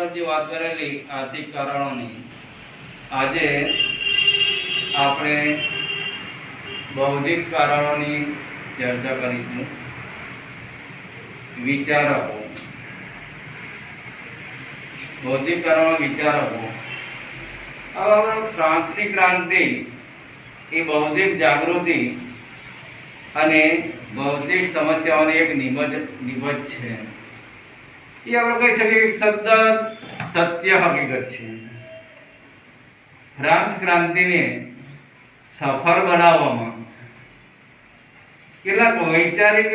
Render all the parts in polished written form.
અગાઉ જે વાત કરેલી આર્થિક કારણોની, આજે આપણે બૌદ્ધિક કારણોની ચર્ચા કરીશું. વિચારકો, બૌદ્ધિક કારણો વિચારકો. હવે ફ્રાન્સની ક્રાંતિ એ બૌદ્ધિક જાગૃતિ અને બૌદ્ધિક સમસ્યાઓની એક નિબજ છે. એ આપણે કહી શકીએ કે સતત સત્ય હકીકત છે. ફ્રાન્સ ક્રાંતિને સફળ બનાવવામાં કેટલાક વૈચારિક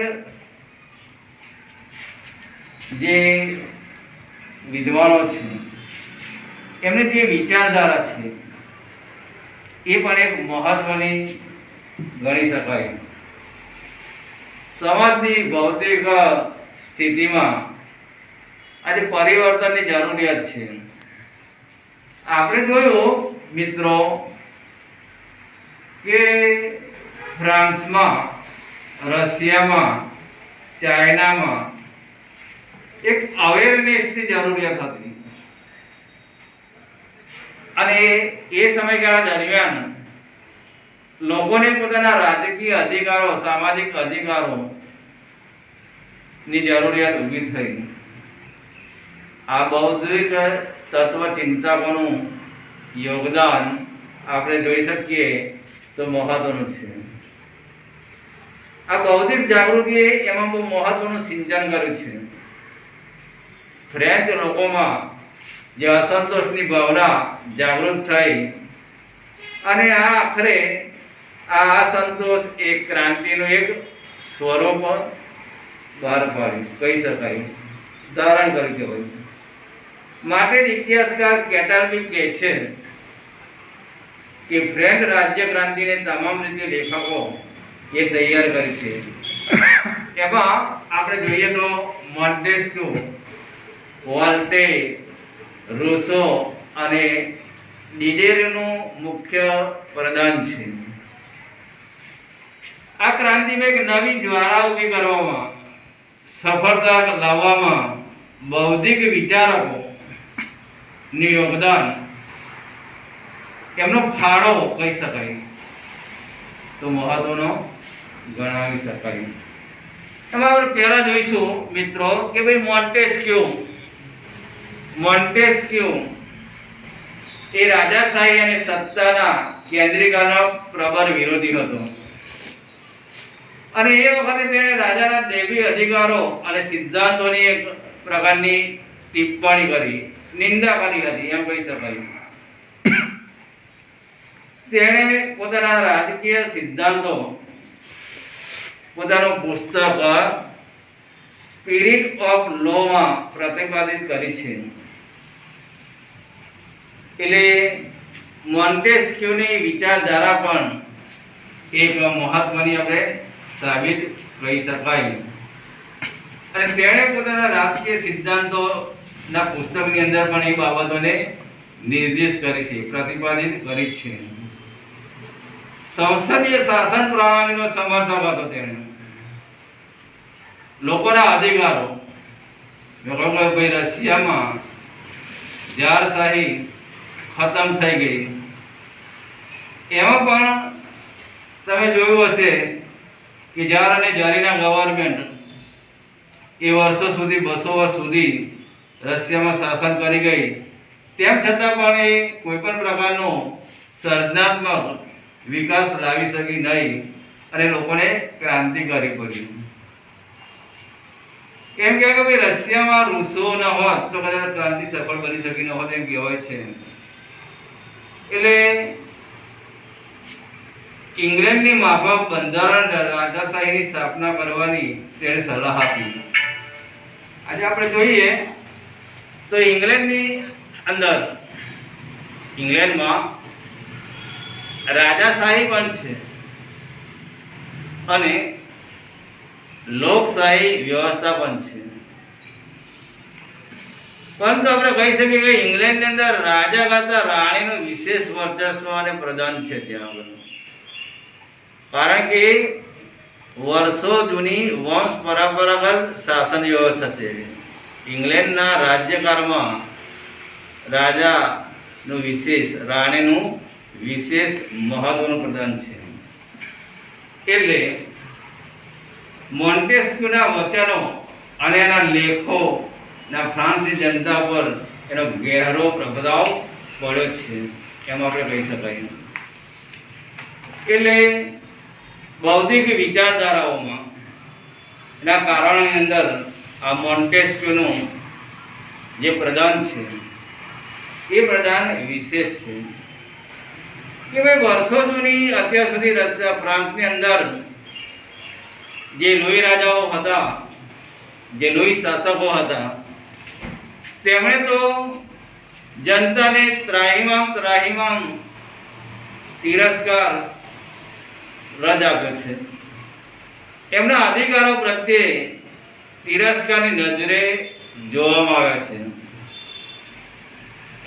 જે વિદ્વાનો છે એમની જે વિચારધારા છે એ પણ એક મહત્વની ગણી શકાય. સમાજની ભૌતિક સ્થિતિમાં આજે પરિવર્તનની જરૂરિયાત છે. આપણે જોયું મિત્રો કે ફ્રાન્સમાં, રશિયામાં, ચાઇનામાં એક અવેરનેસની જરૂરિયાત હતી અને એ સમયગાળા દરમિયાન લોકોને પોતાના રાજકીય અધિકારો, સામાજિક અધિકારો ની જરૂરિયાત ઊભી થઈ. આ બૌદ્ધિક તત્વ ચિંતકોનું યોગદાન આપણે જોઈ શકીએ તો મહત્વનું છે. આ બૌદ્ધિક જાગૃતિએ એમાં બહુ મહત્વનું સિંચન કર્યું છે. ફ્રેન્ચ લોકોમાં જે અસંતોષની ભાવના જાગૃત થઈ અને આ આખરે આ અસંતોષ એક ક્રાંતિનું એક સ્વરૂપ બહાર પાડ્યું, કહી શકાય, ધારણ કરી કહેવાય. માટે ઇતિહાસકાર કેટલબી કહે છે કે ફ્રેન્ચ રાજ્ય ક્રાંતિને તમામ રીતે લેખકો એ તૈયાર કરી છે. એમાં આપણે જોઈએ તો મોન્ટેસ્ક્યુ, વોલ્ટેર, રૂસો અને ડિડેરનું મુખ્ય પ્રદાન છે. આ ક્રાંતિમાં એક નવી જ્વાળા ઊભી કરવામાં, સફળતા લાવવામાં બૌદ્ધિક વિચારકો નું યોગદાન, એમનો ફાળો કહી શકાય તો મહત્વનો ગણાવી શકાય. એમાં આપણે પહેલા જોઈશું મિત્રો કે ભાઈ મોન્ટેસ્ક્યુ એ રાજાશાહી અને સત્તાના કેન્દ્રીકરણનો પ્રબળ વિરોધી હતો અને એ વખતે તેણે રાજાના દૈવી અધિકારો અને સિદ્ધાંતોની એક પ્રકારની ટિપ્પણી કરી, નિંદા કરી હતી એમ કહી શકાય. તેણે પોતાના રાજકીય સિદ્ધાંતો, પોતાનું પુસ્તક સ્પિરિટ ઓફ લોમાં પ્રતિપાદિત કરી છે. એટલે મોન્ટેસ્ક્યુની વિચારધારા પણ એક મહત્વની આપણે સાબિત કહી શકાય. અને તેણે પોતાના રાજકીય સિદ્ધાંતોના પુસ્તકની અંદર પણ એ બાબતોને નિર્દેશ કરી છે, પ્રતિપાદિત કરી છે. સંસદીય શાસન પ્રણાલીનો સમર્થક હતો તેણે. લોકોના અધિકારો, ભાઈ રશિયામાં જારશાહી ખતમ થઈ ગઈ, એમાં પણ તમે જોયું હશે કે જાર અને જારીના ગવર્મેન્ટ એ વર્ષો સુધી, 200 વર્ષ સુધી રશિયામાં શાસન કરી ગઈ. તેમ છતાં પણ એ કોઈ પણ પ્રકારનો સર્જનાત્મક વિકાસ લાવી શકી નહીં અને લોકોને ક્રાંતિ કરી પડી. એમ કહેવાય કે ભાઈ રશિયામાં રૂસો ન હોત તો કદાચ ક્રાંતિ સફળ બની શકી ન હોત એમ કહેવાય છે. એટલે ઇંગ્લેન્ડની માફક બંધારણ રાજાશાહીની સ્થાપના કરવાની તેણે સલાહ આપી. આજે આપણે જોઈએ તો ઇંગ્લેન્ડમાં રાજાશાહી પણ છે અને લોકશાહી વ્યવસ્થા પણ છે. પરંતુ આપણે કહી શકીએ કે ઇંગ્લેન્ડની અંદર રાજા કરતા રાણીનું વિશેષ વર્ચસ્વ અને પ્રધાન છે ત્યાં આગળ. કારણ કે વર્ષો જૂની વંશ પરંપરાગત શાસન વ્યવસ્થા છે. ઇંગ્લેન્ડના રાજ્યકાળમાં રાજાનું વિશેષ, રાણીનું વિશેષ મહત્વનું પ્રદાન છે. એટલે મોન્ટેસ્ક્યુના વચનો અને એના લેખોના ફ્રાન્સની જનતા પર એનો ગહેરો પ્રભાવ પડ્યો છે એમ આપણે કહી શકાય. એટલે બૌદ્ધિક વિચારધારાઓમાં એના કારણોની અંદર આ મોન્ટેસ્ક્યુનું જે પ્રદાન છે એ પ્રદાન વિશેષ છે કે ભાઈ વર્ષો જૂની અત્યાર સુધી રશિયા ફ્રાન્સની અંદર જે લોહી રાજાઓ હતા, જે લોહી શાસકો હતા, તેમણે તો જનતાને ત્રાહિમામ તિરસ્કાર રદ આપ્યો છે. એમના અધિકારો પ્રત્યે તિરસ્કારની નજરે જોવામાં આવ્યા છે.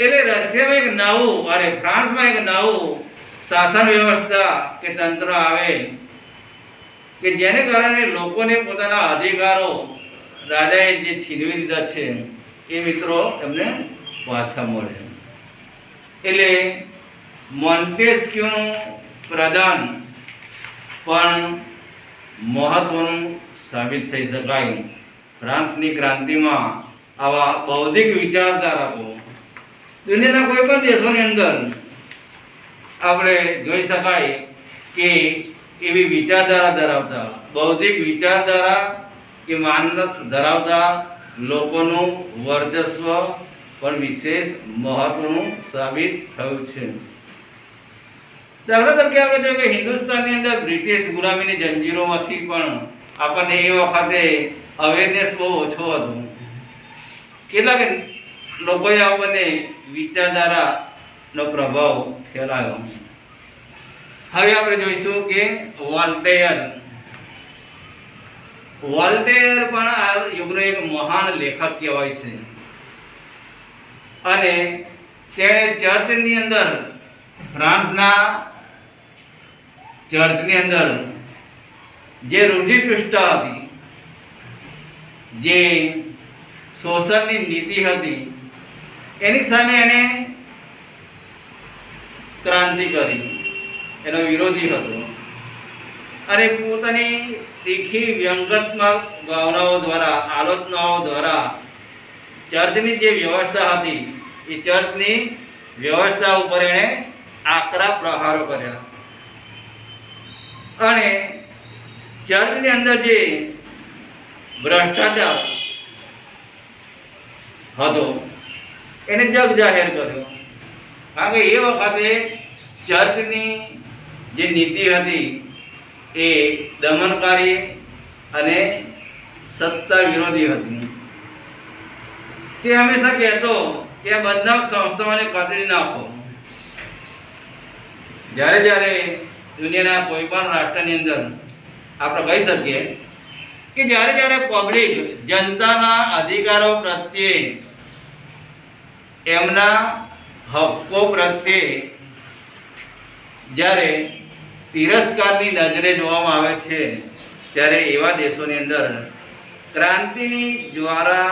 એટલે રશિયામાં એક નવું ફ્રાન્સમાં એક નવું શાસન વ્યવસ્થા કે તંત્ર આવે કે જેને કારણે લોકોને પોતાના અધિકારો રાજાએ જે છીનવી દીધા છે એ મિત્રો એમને પાછા મળે. એટલે મોન્ટેસ્ક્યુનું પ્રદાન પણ મહત્વનું સાબિત થઈ શકાય. ફ્રાન્સની ક્રાંતિમાં આવા બૌદ્ધિક વિચારધારકો દુનિયાના કોઈ પણ દેશોની અંદર આપણે જોઈ શકાય કે એવી વિચારધારા ધરાવતા, બૌદ્ધિક વિચારધારા કે માનસ ધરાવતા લોકોનું વર્ચસ્વ પણ વિશેષ મહત્વનું સાબિત થયું છે. દાખલા તરીકે આપણે જોઈએ કે હિન્દુસ્તાનની અંદર બ્રિટિશ ગુલામીની જંજીરોમાંથી પણ આપણને એ વખતે અવેરનેસ બહુ ઓછો હતો. કેટલાક લોકોએ આપણને વિચારધારાનો પ્રભાવ ફેલાયો. હવે આપણે જોઈશું કે વોલ્ટેયર પણ આ યુગનો એક મહાન લેખક કહેવાય છે. અને તેણે ચર્ચની અંદર, ફ્રાન્સના ચર્ચની અંદર જે રૂઢિચુષ્ટ હતી, જે શોષણની નીતિ હતી, એની સામે એણે ક્રાંતિ કરી, એનો વિરોધી હતો. અને પોતાની તીખી વ્યંગાત્મક ભાવનાઓ દ્વારા, આલોચનાઓ દ્વારા ચર્ચની જે વ્યવસ્થા હતી એ ચર્ચની વ્યવસ્થા ઉપર એણે આકરા પ્રહારો કર્યા. અને ચર્ચની અંદર જે ભ્રષ્ટાચાર હતો એને જગ જાહેર કર્યો. કારણ કે એ વખતે ચર્ચની જે નીતિ હતી એ દમનકારી અને સત્તા વિરોધી હતી. તે હંમેશા કહેતો કે આ બદનામ સંસ્થાઓને કતરી નાખો. જ્યારે દુનિયાના કોઈ પણ રાષ્ટ્રની અંદર આપણે કહી શકીએ કે જ્યારે પબ્લિક જનતાના અધિકારો પ્રત્યે, એમના હક્કો પ્રત્યે જ્યારે તિરસ્કારની નજરે જોવામાં આવે છે, ત્યારે એવા દેશોની અંદર ક્રાંતિની જ્વાળા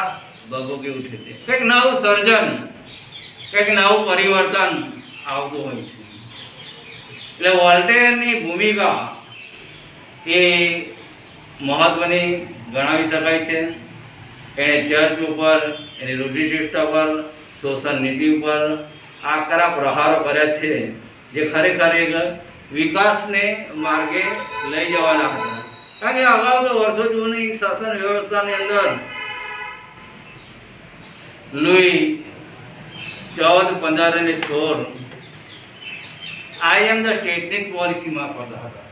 ભભૂકી ઉઠે છે. કંઈક નવું સર્જન, કંઈક નવું પરિવર્તન આવતું હોય છે. એટલે વોલ્ટેયરની ભૂમિકા એ મહત્વની ગણાવી શકાય છે. એણે ચર્ચ ઉપર, એની રૂઢિચુષ્ટ પર, શોષણ નીતિ ઉપર આકરા પ્રહારો કર્યા છે, જે ખરેખર એક વિકાસને માર્ગે લઈ જવાના હતા. કારણ કે અગાઉ તો વર્ષો જૂની શાસન વ્યવસ્થાની અંદર લુઈ 14, 15 અને 16 આઈ એમ ધ સ્ટેટની પોલિસીમાં કરતા હતા.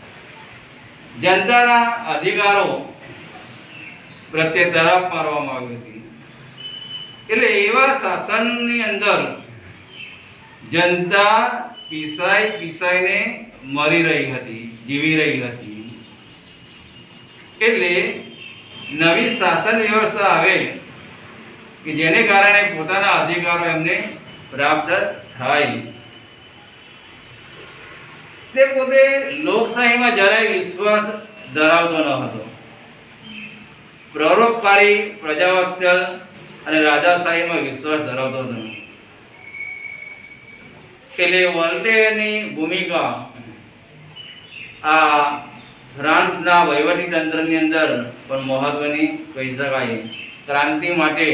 જનતાના અધિકારો પ્રત્યે તરફ મારવામાં આવી હતી. એટલે એવા શાસનની અંદર જનતા પીસાઈને મરી રહી હતી, જીવી રહી હતી. એટલે નવી શાસન વ્યવસ્થા આવે કે જેને કારણે પોતાના અધિકારો એમને પ્રાપ્ત થાય. તે પોતે લોકશાહીમાં જરાય વિશ્વાસ ધરાવતો ન હતો. પરોપકારી, પ્રજાવત્સલ અને રાજાશાહીમાં વિશ્વાસ ધરાવતો હતો. એટલે વોલ્ટેરની ભૂમિકા આ ફ્રાન્સના વહીવટી તંત્રની અંદર પણ મહત્વની કહી શકાય. ક્રાંતિ માટે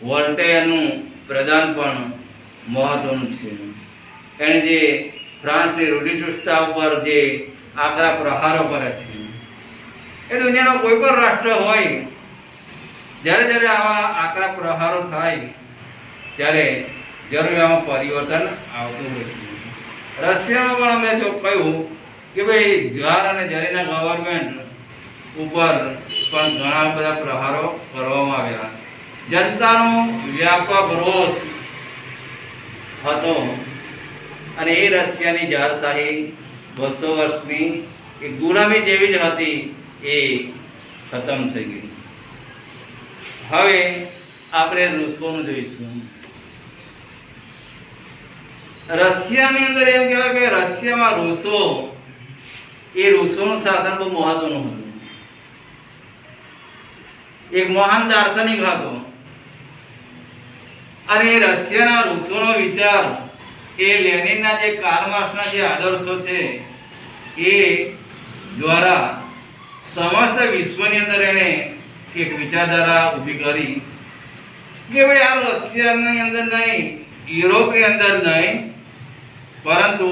વોલ્ટેરનું પ્રદાન પણ મહત્વનું છે. એણે જે ફ્રાન્સની રૂઢિચુસ્તતા ઉપર જે આકરા પ્રહારો કરે છે, એ દુનિયાનો કોઈ પણ રાષ્ટ્ર હોય, જ્યારે જ્યારે આવા આકરા પ્રહારો થાય ત્યારે જરૂર આમાં પરિવર્તન આવતું હોય છે. રશિયામાં પણ અમે જો કહ્યું કે ભાઈ જાર અને જરીના ગવર્મેન્ટ ઉપર પણ ઘણા બધા પ્રહારો કરવામાં આવ્યા. જનતાનો વ્યાપક રોષ હતો અને એ રશિયાની જારશાહી 200 વર્ષની એ ગુલામી જેવી જ હતી, એ ખતમ થઈ ગઈ. હવે આપણે રૂસોનું જોઈશું. રશિયાની અંદર એમ કહેવાય કે રશિયામાં રૂસો, એ રૂસોનું શાસન બહુ મહત્વનું હતું. એક મહાન દાર્શનિક હતો અને રશિયાના રૂસોનો વિચાર એ લેનિનના જે કાર્લ માર્ક્સના જે આદર્શો છે એ દ્વારા સમસ્ત વિશ્વની અંદર એને એક વિચારધારા ઊભી કરી કે ભાઈ આ રશિયાની અંદર નહીં, યુરોપની અંદર નહીં, પરંતુ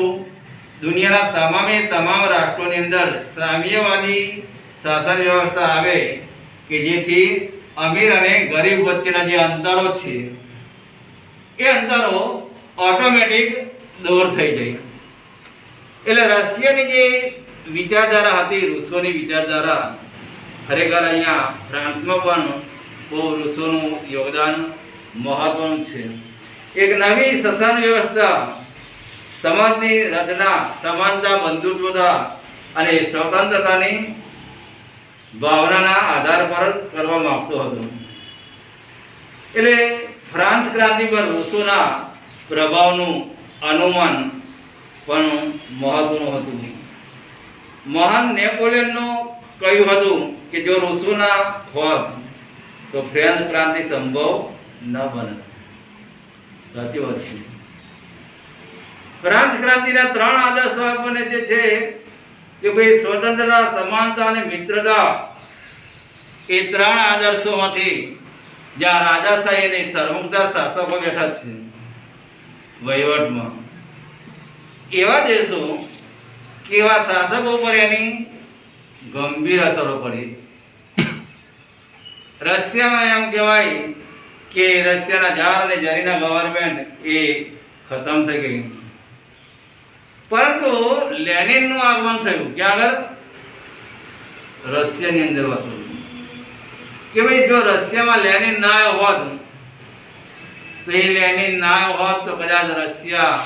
દુનિયાના તમામે તમામ રાષ્ટ્રોની અંદર સામ્યવાદી શાસન વ્યવસ્થા આવે કે જેથી અમીર અને ગરીબ વચ્ચેના જે અંતરો છે એ અંતરો ઓટોમેટિક દૂર થઈ જાય. એટલે રશિયાની જે વિચારધારા હતી, રૂસોની વિચારધારા, ખરેખર અહીંયા ફ્રાન્સમાં પણ બહુ રૂસોનું યોગદાન મહત્વનું છે. એક નવી શાસન વ્યવસ્થા, સમાજની રચના સમાનતા, બંધુત્વતા અને સ્વતંત્રતાની ભાવનાના આધાર પર કરવા માંગતો હતો. એટલે ફ્રાન્સ ક્રાંતિ પર રૂસોના પ્રભાવનું અનુમાન પણ મહત્વનું હતું. મહાન નેપોલિયનનું કહ્યું હતું કે જો રૂસોના હોત તો ફ્રેન્ચ ક્રાંતિ સંભવ ન બને. સાચી વાત છે. ફ્રાન્સ ક્રાંતિના 3 આદર્શો આપણને જે છે કે ભાઈ સ્વતંત્રતા, સમાનતા અને મિત્રતા, એ 3 આદર્શોમાંથી જ્યાં રાજાશાહી અને સરમુખદાર શાસકો બેઠા છે વહીવટમાં, એવા દેશો કેવા શાસકો પર એની ગંભીર અસરો પડી. રશિયામાં એમ કહેવાય કે રશિયાના જાર અને જરીના ગવર્મેન્ટ એ ખતમ થઈ ગઈ, પરંતુ લેનિનનું આગમન થયું. ક્યાં આગળ? રશિયાની અંદર હતું કે ભાઈ જો રશિયામાં લેનિન ના આવ્યો હોત તો એ લેનિન ના આવ્યો હોત તો કદાચ રશિયા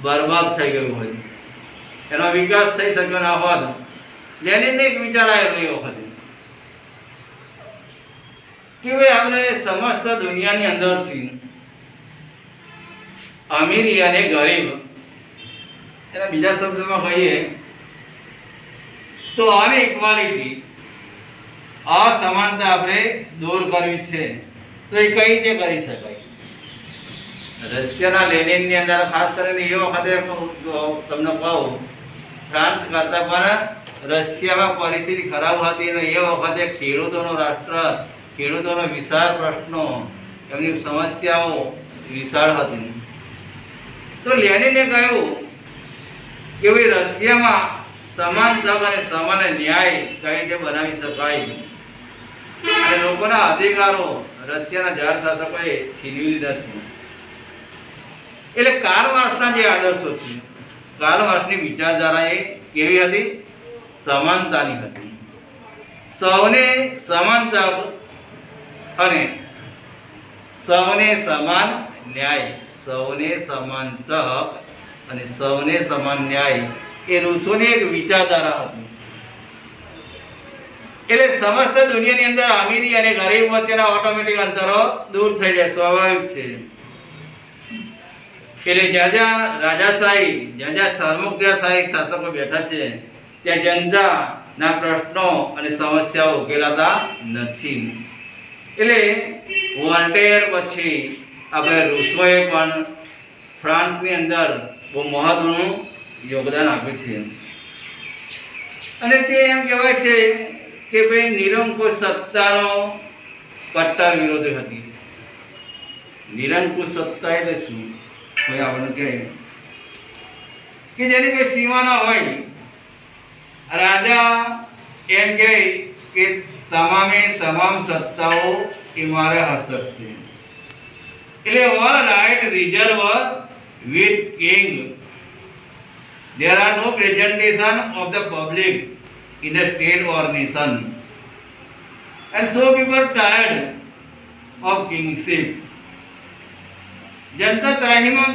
બરબાદ થઈ ગયું હોય, એનો વિકાસ થઈ શક્યો ના હોત. લેનિનને એક વિચાર આવ્યો એ વખતે કે ભાઈ આપણે સમસ્ત દુનિયાની અંદરથી અમીરી અને ગરીબ, એના બીજા શબ્દમાં કહીએ તો અનઇક્વાલિટી, અસમાનતા આપણે દૂર કરવી છે. તો એ કઈ રીતે કરી શકાય? રશિયાના લેનિનની અંદર ખાસ કરીને એ વખતે તમને કહું, ફ્રાન્સ કરતાં પણ રશિયામાં પરિસ્થિતિ ખરાબ હતી અને એ વખતે ખેડૂતોનો રાષ્ટ્ર, ખેડૂતોનો વિશાળ પ્રશ્નો, એમની સમસ્યાઓ વિશાળ હતી. તો લેનિને કહ્યું કે ભાઈ રશિયામાં સમાન તક અને સમાન ન્યાય કઈ રીતે બનાવી શકાય અને લોકોના અધિકારો રશિયાના જાર શાસકોએ છીનવી લીધા છે. એટલે કાર્લ માર્ક્સના જે આદર્શો છે, કાર્લ માર્ક્સની વિચારધારા એ કેવી હતી? સમાનતાની હતી. સૌને સમાન તક અને સૌને સમાન ન્યાય, સૌને સમાન તક અને સૌને સમાન ન્યાય એ રૂસોની એક વિચારધારા હતી. એટલે સમસ્ત દુનિયાની અંદર અમીરી અને ગરીબ વચ્ચેના ઓટોમેટિક અંતરો દૂર થઈ જાય, સ્વાભાવિક છે. એટલે જ્યાં જ્યાં રાજાશાહી, જ્યાં જ્યાં સરમુખત્યારશાહી શાસકો બેઠા છે ત્યાં જનતાના પ્રશ્નો અને સમસ્યાઓ ઉકેલાતા નથી. એટલે વોલ્ટેર પછી આપણે રૂસોએ પણ ફ્રાન્સની અંદર બહુ મહત્વનું યોગદાન આપ્યું છે. અને તે એમ કહેવાય છે કે ભાઈ નિરંકુશ સત્તાનો કટ્ટર વિરોધી હતી. નિરંકુશ સત્તા એટલે શું? કોઈ આપણને કહે કે જેની કોઈ સીમા ન હોય. રાજા એમ કહે કે તમામે તમામ સત્તાઓ એ મારા હસ્તક છે. એટલે all right reserve with king. There are no presentation of the public in the state or nation, and so people tired of kingship. જનતા ત્રાહિમામ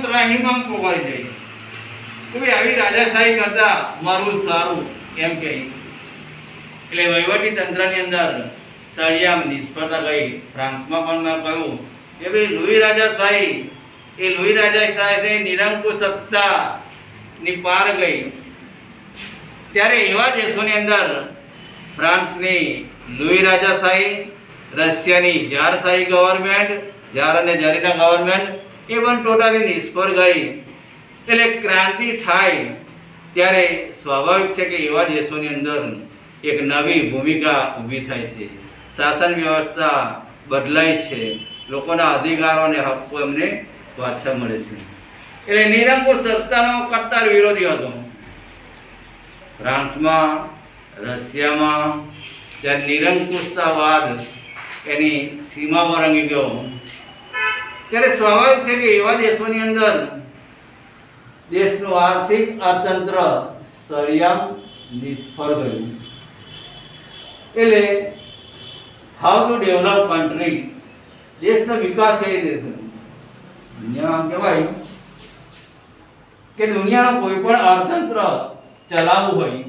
પોકારી જાય કે ભાઈ આવી રાજાશાહી કરતા મારું સારું એમ કહે. એટલે વહીવટી તંત્રની અંદર સળિયામ નિષ્ફળતા ગઈ. ફ્રાન્સમાં પણ મેં કહ્યું કે ભાઈ લુઈ રાજાશાહી નિરંકુશ સત્તાની પાર ગઈ. ત્યારે એવા દેશોની અંદર ફ્રાન્સની લુઈ રાજાશાહી, રશિયાની ઝારશાહી ગવર્મેન્ટ, ઝાર અને ઝારીના ગવર્મેન્ટ એ પણ ટોટલી નિષ્ફળ ગઈ. એટલે ક્રાંતિ થાય ત્યારે સ્વાભાવિક છે કે એવા દેશોની અંદર એક નવી ભૂમિકા ઊભી થાય છે. શાસન વ્યવસ્થા બદલાય છે. લોકોના અધિકારો અને હક્કો એમને પાછા મળે છે. એટલે નિરંકુશ સત્તાનો કટ્ટર વિરોધી હતો. ફ્રાન્સમાં, રશિયામાં જ્યારે નિરંકુશતાવાદ એની સીમા ઓળંગી ગયો ત્યારે સ્વાભાવિક છે કે એવા દેશોની અંદર દેશનું આર્થિક અર્થતંત્ર સળિયામ નિષ્ફળ ગયું. એટલે હાઉ ટુ ડેવલપ કન્ટ્રી, દેશનો વિકાસ કઈ રીતે? દુનિયામાં કહેવાય કે દુનિયાનો કોઈ પણ અર્થતંત્ર ચલાવવું હોય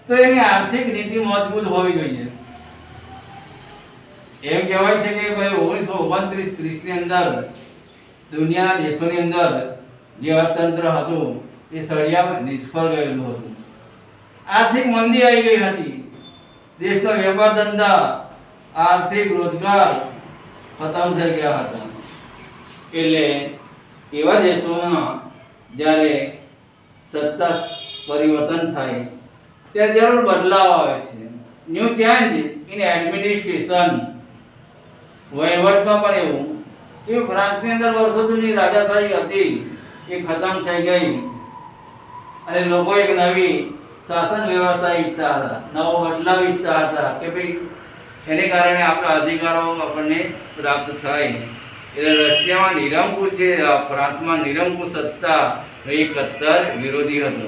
તો એની આર્થિક નીતિ મજબૂત હોવી જોઈએ. એમ કહેવાય છે કે ભાઈ 1929-30 ની અંદર દુનિયાના દેશોની અંદર જે અર્થતંત્ર હતું એ સળિયામ નિષ્ફળ ગયેલું હતું. આર્થિક મંદી આવી ગઈ હતી. દેશનો વેપાર ધંધા, આર્થિક રોજગાર ખતમ થઈ ગયા હતા. એટલે એવા દેશોમાં જ્યારે સત્તા પરિવર્તન થાય ત્યારે જરૂર બદલાવ આવે છે. New change in administration. વહીવટમાં પણ એવું કે ફ્રાન્સની અંદર વર્ષો જૂની રાજાશાહી હતી એ ખતમ થઈ ગઈ અને લોકો એક નવી શાસન વ્યવસ્થા ઈચ્છતા હતા, નવો બદલાવ ઈચ્છતા હતા કે ભાઈ એને કારણે આપણા અધિકારો આપણને પ્રાપ્ત થાય. એટલે રશિયામાં નિરંકુશ જે ફ્રાન્સમાં નિરંકુશ સત્તા એ કટ્ટર વિરોધી હતો.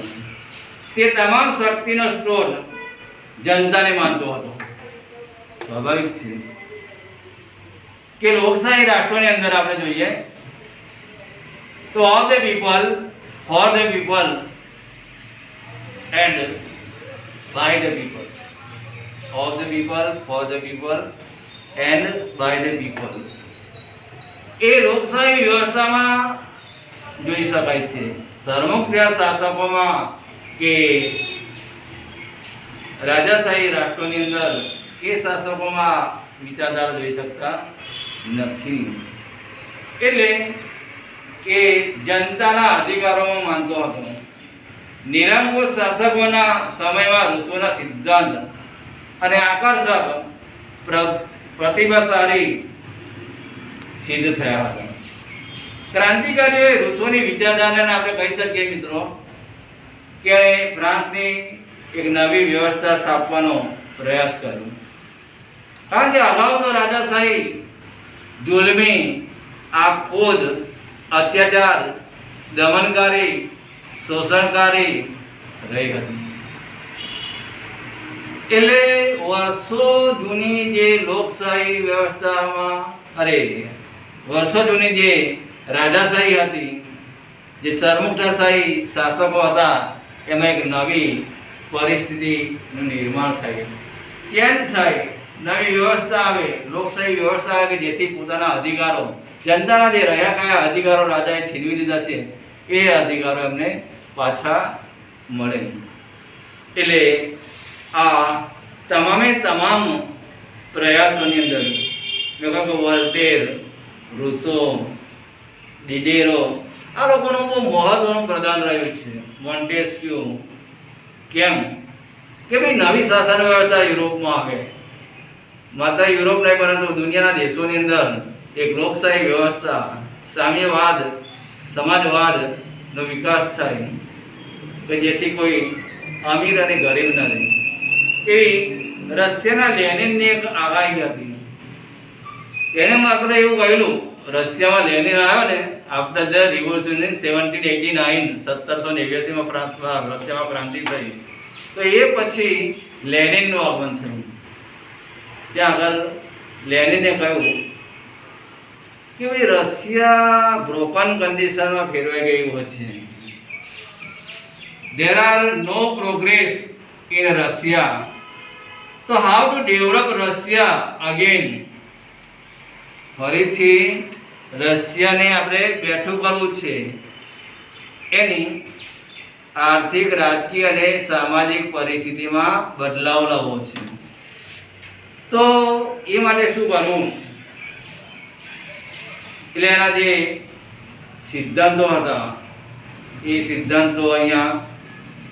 તે તમામ શક્તિનો સ્ત્રોત જનતાને માનતો હતો. સ્વાભાવિક છે કે લોકશાહી રાષ્ટ્રોની અંદર આપણે જોઈએ તો of the people, for the people and by the people. Of the people, for the people and by the people. એ લોકશાહી વ્યવસ્થામાં જોઈ શકાય છે. સરમુખત્યાર શાસકોમાં કે રાજાશાહી રાષ્ટ્રોની અંદર એ શાસકોમાં વિચારધારા જોઈ શકતા નથી. એટલે એ જનતાના અધિકારોમાં માનતો હતો. નિરંકુશ શાસકોના સમયમાં રૂસોના સિદ્ધાંત અને આકર્ષક પ્રતિભાશાળી સિદ્ધ થયા હતા. ક્રાંતિકારીઓએ રૂસોની વિચારધારાને આપણે કહી શકીએ મિત્રો કે ફ્રાન્સની એક નવી વ્યવસ્થા સ્થાપવાનો પ્રયાસ કર્યો. કારણ કે અગાઉ તો રાજાશાહી જુલમી, આપખુદ, અત્યાચાર, દમનકારી, શોષણકારી રહી હતી. એટલે વર્ષો જૂની જે લોકશાહી વ્યવસ્થામાં વર્ષો જૂની જે રાજાશાહી હતી, જે સરમુખત્યારશાહી શાસકો હતા, એમાં એક નવી પરિસ્થિતિનું નિર્માણ થાય, ચેન્જ થાય, નવી વ્યવસ્થા આવે, લોકશાહી વ્યવસ્થા આવે કે જેથી પોતાના અધિકારો, જનતાના જે રહ્યા કયા અધિકારો રાજાએ છીનવી લીધા છે એ અધિકારો એમને પાછા મળે. એટલે આ તમામે તમામ પ્રયાસોની અંદર વોલ્ટેર, રૂસો, ડિડેરો, આ લોકોનું બહુ મહત્વનું પ્રદાન રહ્યું છે. મોન્ટેસ્ક્યુ, કેમ કે ભાઈ નવી શાસન વ્યવસ્થા યુરોપમાં આવે, માત્ર યુરોપ નહીં પરંતુ દુનિયાના દેશોની અંદર એક લોકશાહી વ્યવસ્થા, સામ્યવાદ, સમાજવાદનો વિકાસ થાય કે જેથી કોઈ અમીર અને ગરીબ ન રહે. એવી રશિયાના લેનિનની એક આગાહી હતી. એણે માત્ર એવું કહેલું, રશિયામાં લેનિન આવ્યો ને આફ્ટર ધ રિવોલ્યુશન ઇન 1789, 1789માં ફ્રાન્સમાં રશિયામાં ક્રાંતિ થઈ, તો એ પછી લેનિનનું આગમન થયું. ત્યાં આગળ લેનિને કહ્યું કે ભાઈ રશિયા બ્રોકન કન્ડિશનમાં ફેરવાઈ ગયું છે. There are no progress in Russia. So how to develop Russia again? ફરીથી રશિયાને આપણે બેઠું કરવું છે, એની આર્થિક, રાજકીય અને સામાજિક પરિસ્થિતિમાં બદલાવ લાવવો છે. તો એ માટે શું કરવું? એટલે એના જે સિદ્ધાંતો હતા એ સિદ્ધાંતો અહીંયા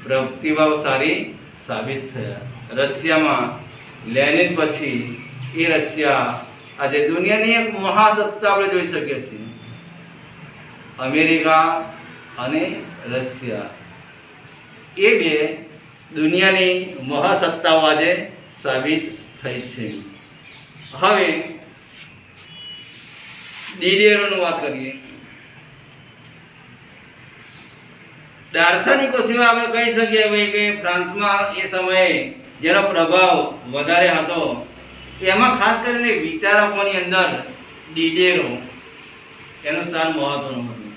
પ્રતિભાવશાળી સાબિત થયા. રશિયામાં લેનિન પછી એ રશિયા આજે દુનિયાની એક મહાસત્તા આપણે જોઈ શકીએ છીએ. અમેરિકા અને રશિયા એ બે દુનિયાની મહાસત્તાઓ આજે સાબિત થઈ છે. હવે ડિડેરોની વાત કરીએ. દાર્શનિકો સિવાય આપણે કહી શકીએ ભાઈ કે ફ્રાન્સમાં એ સમયે જેનો પ્રભાવ વધારે હતો એમાં ખાસ કરીને વિચારકોની અંદર ડિડેરો એનું સ્થાન મહત્વનું હતું.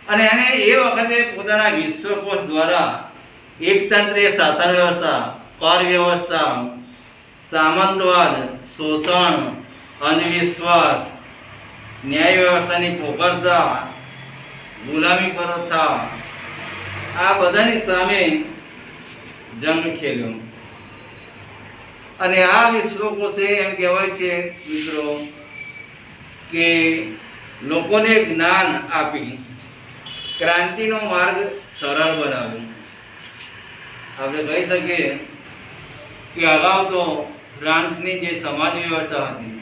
અને એને એ વખતે પોતાના વિશ્વકોશ દ્વારા એકતંત્રીય શાસન વ્યવસ્થા, કર વ્યવસ્થા, સામંતવાદ, શોષણ, અંધવિશ્વાસ, ન્યાય વ્યવસ્થાની પોકળતા, ગુલામી પ્રથા, આ બધાની સામે જંગ ખેલ્યો. અને આ વિશ્વકોશે એમ કહેવાય છે મિત્રો કે લોકોને જ્ઞાન આપી ક્રાંતિનો માર્ગ સરળ બનાવ્યો. આપણે કહી શકીએ કે અગાઉ તો ફ્રાન્સની જે સમાજ વ્યવસ્થા હતી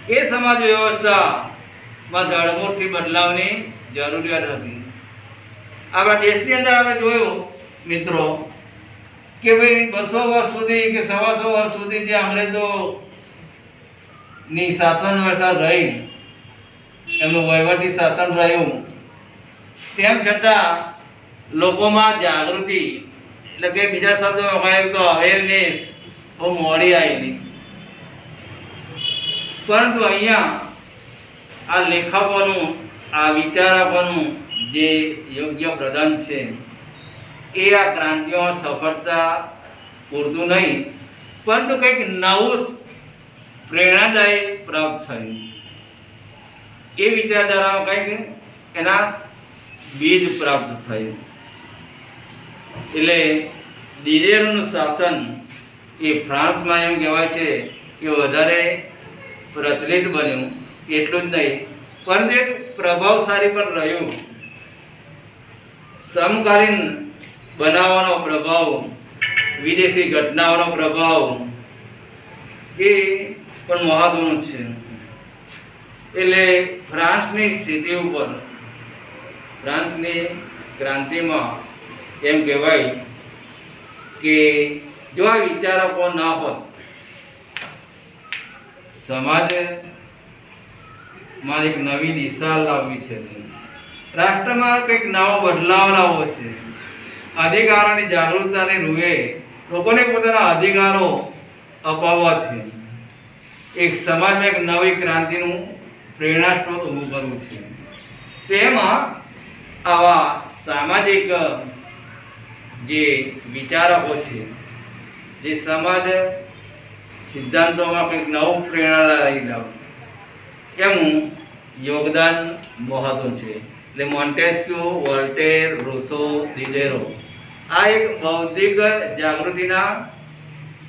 એ સમાજ વ્યવસ્થામાં ધડમૂળથી બદલાવની જરૂરિયાત હતી. આપણા દેશની અંદર આપણે જોયું મિત્રો કે ભાઈ 200 વર્ષ સુધી કે 125 વર્ષ સુધી જે અંગ્રેજોની શાસન વ્યવસ્થા રહી, એમનું વહીવટી શાસન રહ્યું, તેમ છતાં લોકોમાં જાગૃતિ, એટલે કે બીજા શબ્દોમાં કહીએ તો અવેરનેસ બહુ મોડી આવેલી. પરંતુ અહીંયા આ લેખકોનું, આ વિચારકોનું જે યોગ્ય પ્રદાન છે એ આ ક્રાંતિઓમાં સફળતા પૂરતું નહીં, પરંતુ કંઈક નવું પ્રેરણાદાયી પ્રાપ્ત થયું. એ વિચારધારામાં કંઈક એના બીજ પ્રાપ્ત થયું. એટલે ડિડેરોનું શાસન એ ફ્રાન્સમાં એમ કહેવાય છે કે વધારે પ્રચલિત બન્યું. એટલું જ નહીં પરંતુ એક પ્રભાવશાળી પણ રહ્યું. સમકાલીન બનાવવાનો પ્રભાવ, વિદેશી ઘટનાઓનો પ્રભાવ એ પણ મહત્વનું છે. એટલે ફ્રાન્સની સ્થિતિ ઉપર, ફ્રાન્સની ક્રાંતિમાં એમ કહેવાય કે જો આ વિચારકો ના હોત, સમાજમાં એક નવી દિશા લાવવી છે, રાષ્ટ્રમાં કંઈક નવો બદલાવ લાવવો છે, અધિકારોની જાગૃતતાની રૂએ લોકોને પોતાના અધિકારો અપાવવા છે, એક સમાજમાં એક નવી ક્રાંતિનું પ્રેરણા સ્ત્રોત ઊભું કરવું છે. તેમાં આવા સામાજિક જે વિચારકો છે, જે સમાજ સિદ્ધાંતોમાં કંઈક નવું પ્રેરણા લઈ લાવે, એનું યોગદાન મહત્વનું છે. એટલે મોન્ટેસ્ક્યુ, વોલ્ટેર, રૂસો, ડિડેરો આ એક બૌદ્ધિક જાગૃતિના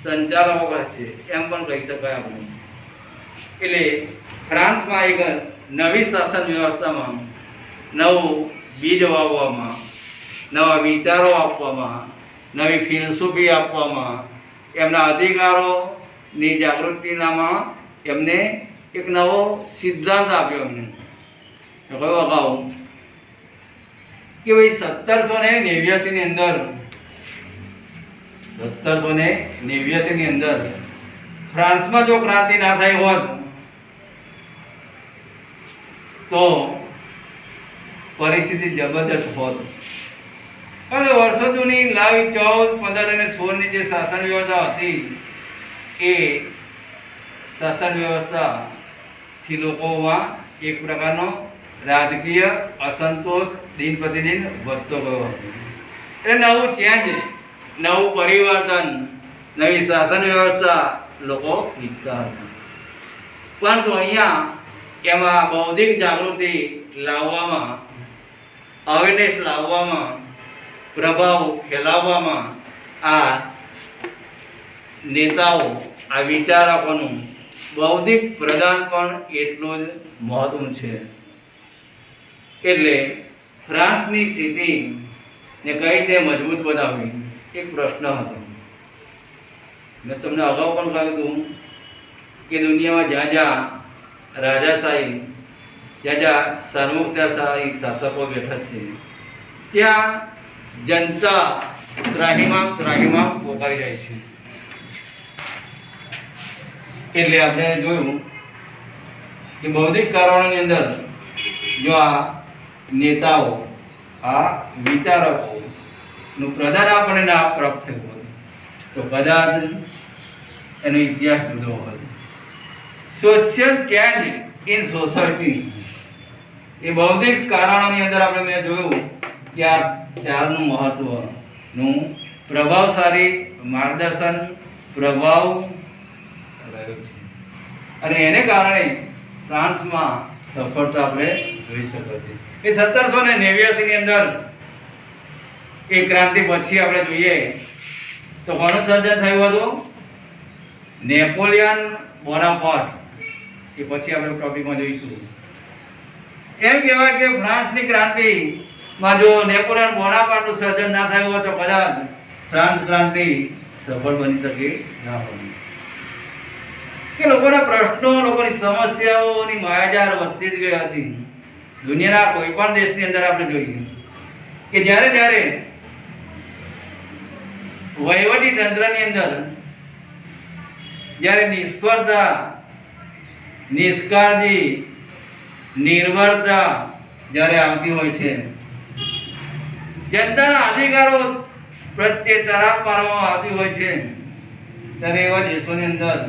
સંચાલકો છે એમ પણ કહી શકાય આપણે. એટલે ફ્રાન્સમાં એક નવી શાસન વ્યવસ્થામાં નવું બીજ વાવવામાં, નવા વિચારો આપવામાં, નવી ફિલસૂફી આપવામાં, એમના અધિકારોની જાગૃતિનામાં એમને એક નવો સિદ્ધાંત આપ્યો એમને. કયો અગાઉ કે ભાઈ 1789ની અંદર 1789ની અંદર ફ્રાન્સમાં જો ક્રાંતિ ના થઈ હોત તો પરિસ્થિતિ જબરજસ્ત હોત. કારણ કે વર્ષો જૂની 14, 15 અને 16ની જે શાસન વ્યવસ્થા હતી એ શાસન વ્યવસ્થાથી લોકોમાં એક પ્રકારનો રાજકીય અસંતોષ દિન પ્રતિદિન વધતો ગયો હતો. એટલે નવું ચેન્જ, નવું પરિવર્તન, નવી શાસન વ્યવસ્થા લોકો ઈચ્છતા હતા. પરંતુ અહીંયા એમાં બૌદ્ધિક જાગૃતિ લાવવામાં, અવેરનેસ લાવવામાં, પ્રભાવ ફેલાવવામાં આ નેતાઓ, આ વિચારકોનું બૌદ્ધિક પ્રદાન પણ એટલું જ મહત્વનું છે. એટલે ફ્રાન્સની સ્થિતિને કઈ રીતે મજબૂત બનાવવી એક પ્રશ્ન હતો. મેં તમને અગાઉ પણ કહ્યું હતું કે દુનિયામાં જ્યાં જ્યાં રાજાશાહી, જ્યાં જ્યાં સર્વોચ્ચશાહી શાસકો બેઠા છે ત્યાં જનતા ત્રાહિમામ પોકારી જાય છે. એટલે આપણે જોયું કે બૌદ્ધિક કારણોની અંદર જો આ નેતાઓ, આ વિચારકોનું પ્રદાન આપણને ના પ્રાપ્ત થયું હોય તો કદાચ એનો ઇતિહાસ જુદો હોય. સોશિયલ ચેન્જ ઇન સોસાયટી એ બૌદ્ધિક કારણોની અંદર આપણે મેં જોયું કે આ ચારનું મહત્વનું પ્રભાવશાળી માર્ગદર્શન પ્રભાવ રહ્યો છે. અને એને કારણે ફ્રાન્સમાં સફળતા આપણે જોઈ શકીએ છીએ. એ 1789ની અંદર એ ક્રાંતિ પછી આપણે જોઈએ તો કોનું સર્જન થયું હતું? Napoleon Bonaparte. એ પછી આપણે ટોપિકમાં જોઈશું. એમ કહેવાય કે ફ્રાન્સની ક્રાંતિમાં જો નેપોલિયન બોનાપાર્ટનું સર્જન ના થયું હોય તો કદાચ ફ્રાન્સ ક્રાંતિ સફળ બની શકે ના હોય. કે લોકોના પ્રશ્નો, લોકોની સમસ્યાઓની માયાજાળ વધતી જ ગઈ હતી. દુનિયાના કોઈ પણ દેશની અંદર આપણે જોઈએ કે જ્યારે જ્યારે વહીવટી તંત્રની અંદર જ્યારે નિષ્ફળતા, નિષ્કાળજી, નિર્ભરતા જ્યારે આવતી હોય છે, જનતાના અધિકારો પ્રત્યે તરાપ મારવામાં આવતી હોય છે, ત્યારે એવા દેશોની અંદર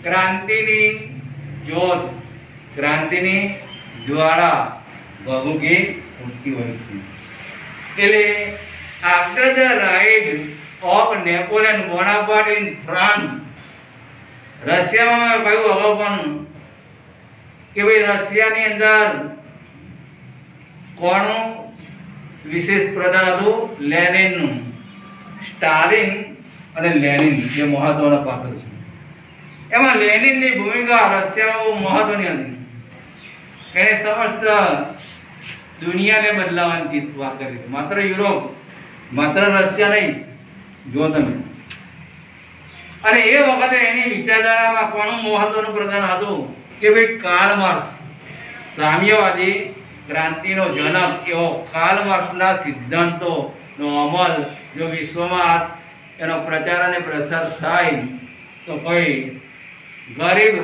ક્રાંતિની જ્યોત, ક્રાંતિની જ્વાળા ભભૂકી ઉઠતી હોય છે. એટલે after the rise of Napoleon Bonaparte in France, રશિયામાં કહ્યું અગાઉ પણ કે ભાઈ રશિયાની અંદર કોનું વિશેષ પ્રધાન હતું? લેનિનનું. સ્ટાલિન અને લેનિન જે મહત્વના પાત્ર છે. એમાં લેનિનની ભૂમિકા રશિયામાં બહુ મહત્વની હતી. એણે સમસ્ત દુનિયાને બદલાવાની વાત કરી. માત્ર યુરોપ, માત્ર રશિયા નહીં, જો તમે. અને એ વખતે એની વિચારધારામાં કોનું મહત્વનું પ્રદાન હતું કે ભાઈ કાર્લ માર્ક્સ, સામ્યવાદી ક્રાંતિનો જનક એવો કાર્લ માર્ક્સના સિદ્ધાંતોનો અમલ જો વિશ્વમાં એનો પ્રચાર અને પ્રસાર થાય તો કોઈ ગરીબ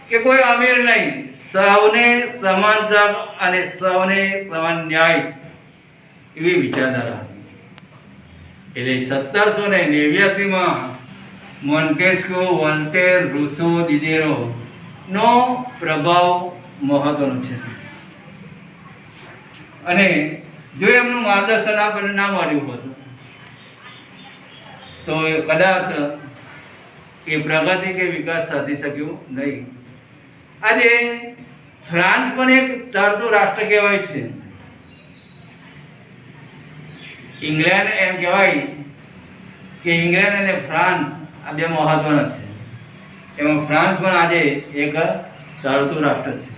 કે કોઈ અમીર નહીં, સૌને સમાન તક અને સૌને સમાન ન્યાય એવી વિચારધારા હતી. એટલે 1789માં મોન્ટેસ્ક્યુ, વોલ્ટેર, રૂસો, દિદેરો નો પ્રભાવ મહત્વનો છે. અને જો એમનું માર્ગદર્શન આપણને ના મળ્યું હતું તો એ કદાચ એ પ્રગતિ કે વિકાસ સાધી શક્યું નહીં. આજે ફ્રાન્સ પણ એક તરતું રાષ્ટ્ર કહેવાય છે. ઇંગ્લેન્ડ એમ કહેવાય કે ઇંગ્લેન્ડ અને ફ્રાન્સ આ બે મહત્વના છે. એમાં ફ્રાન્સ પણ આજે એક તરતું રાષ્ટ્ર છે.